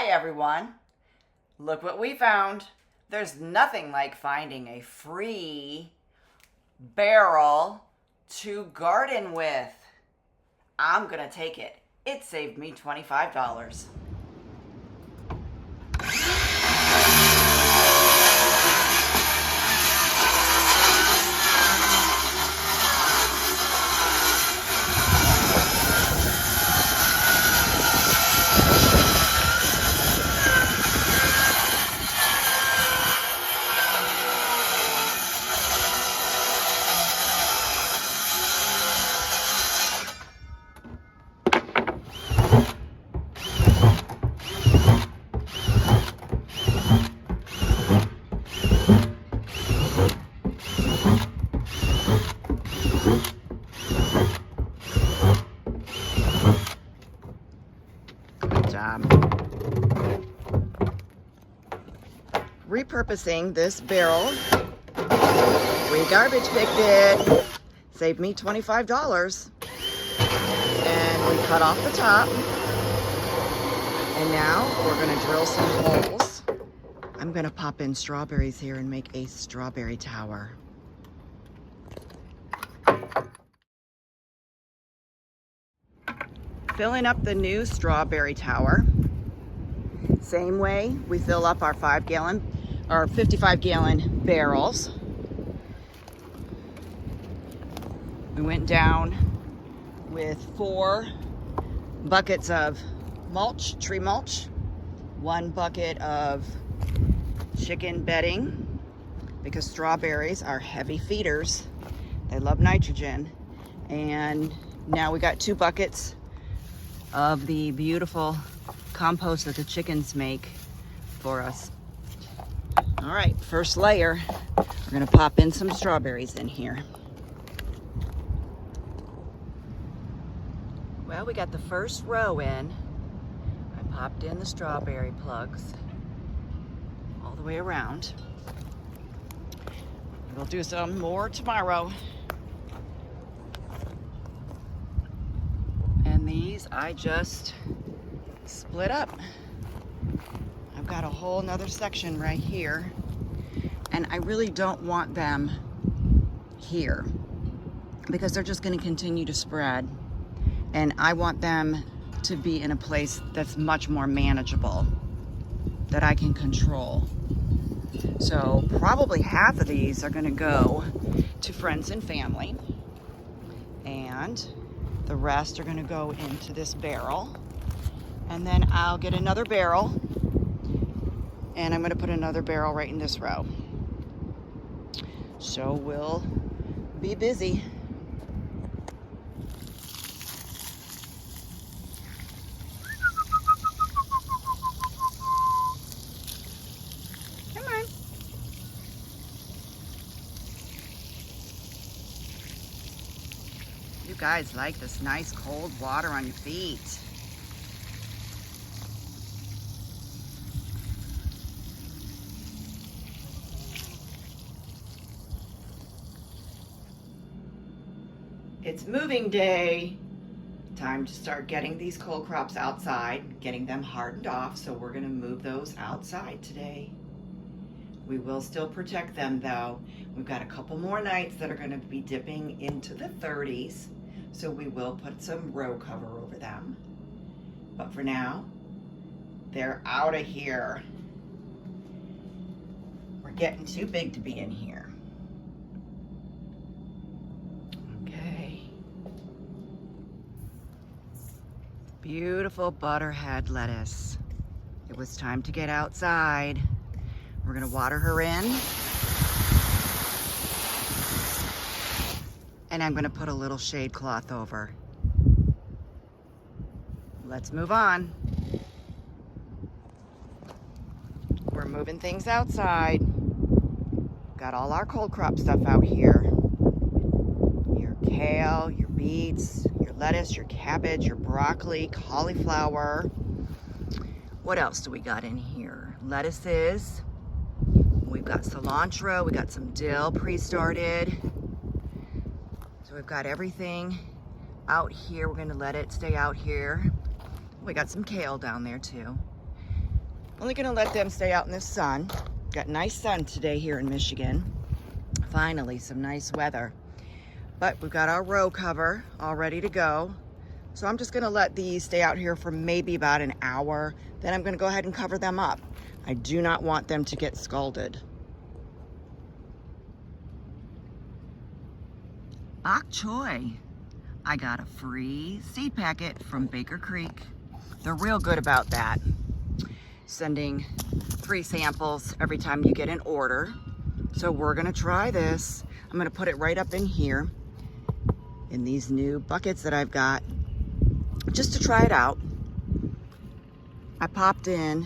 Hi everyone! Look what we found. There's nothing like finding a free barrel to garden with. I'm gonna take it. It saved me $25. Good job. Repurposing this barrel. We garbage picked it. Saved me $25. And we cut off the top. And now we're gonna drill some holes. I'm gonna pop in strawberries here and make a strawberry tower. Filling up the new strawberry tower. Same way we fill up our 55-gallon barrels. We went down with 4 buckets of mulch, tree mulch, 1 bucket of chicken bedding, because strawberries are heavy feeders. They love nitrogen. And now we got 2 buckets of the beautiful compost that the chickens make for us. All right, first layer, we're gonna pop in some strawberries in here. Well, we got the first row in. I popped in the strawberry plugs all the way around. We'll do some more tomorrow. And these I just split up. I've got a whole nother section right here, and I really don't want them here because they're just going to continue to spread, and I want them to be in a place that's much more manageable, that I can control. So probably half of these are going to go to friends and family, and the rest are going to go into this barrel. And then I'll get another barrel, and I'm going to put another barrel right in this row. So we'll be busy. Come on. You guys like this nice cold water on your feet. It's moving day. Time to start getting these cold crops outside, getting them hardened off, so we're gonna move those outside today. We will still protect them though. We've got a couple more nights that are gonna be dipping into the 30s, so we will put some row cover over them. But for now, they're out of here. We're getting too big to be in here. Beautiful butterhead lettuce. It was time to get outside. We're gonna water her in. And I'm gonna put a little shade cloth over. Let's move on. We're moving things outside. Got all our cold crop stuff out here. Your kale, your beets, your lettuce, your cabbage, your broccoli, cauliflower. What else do we got in here? Lettuces. We've got cilantro. We got some dill pre-started. So we've got everything out here. We're gonna let it stay out here. We got some kale down there too. Only gonna let them stay out in the sun. Got nice sun today here in Michigan. Finally, some nice weather. But we've got our row cover all ready to go. So I'm just gonna let these stay out here for maybe about an hour. Then I'm gonna go ahead and cover them up. I do not want them to get scalded. Bok choy. I got a free seed packet from Baker Creek. They're real good about that. Sending free samples every time you get an order. So we're gonna try this. I'm gonna put it right up in here in these new buckets that I've got just to try it out. I popped in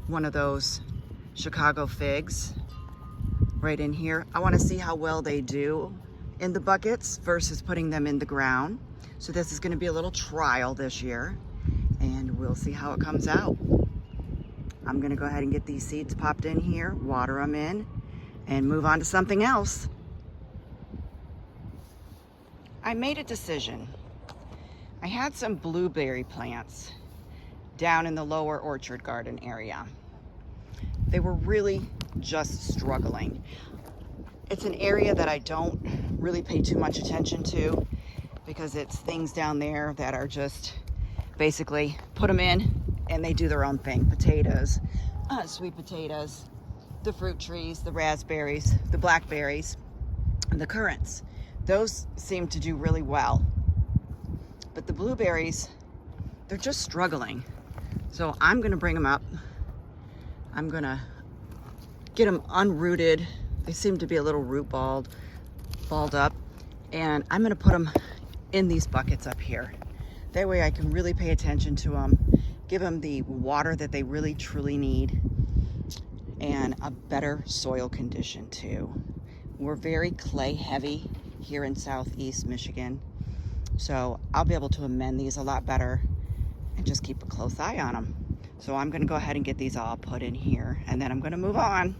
one of those Chicago figs right in here. I wanna see how well they do in the buckets versus putting them in the ground. So this is gonna be a little trial this year and we'll see how it comes out. I'm gonna go ahead and get these seeds popped in here, water them in, and move on to something else. I made a decision. I had some blueberry plants down in the lower orchard garden area. They were really just struggling. It's an area that I don't really pay too much attention to because it's things down there that are just basically put them in and they do their own thing. Potatoes, sweet potatoes, the fruit trees, the raspberries, the blackberries, and the currants. Those seem to do really well. But the blueberries, they're just struggling. So I'm gonna bring them up. I'm gonna get them unrooted. They seem to be a little root balled up. And I'm gonna put them in these buckets up here. That way I can really pay attention to them, give them the water that they really truly need, and a better soil condition too. We're very clay heavy here in Southeast Michigan. So I'll be able to amend these a lot better and just keep a close eye on them. So I'm gonna go ahead and get these all put in here and then I'm gonna move on.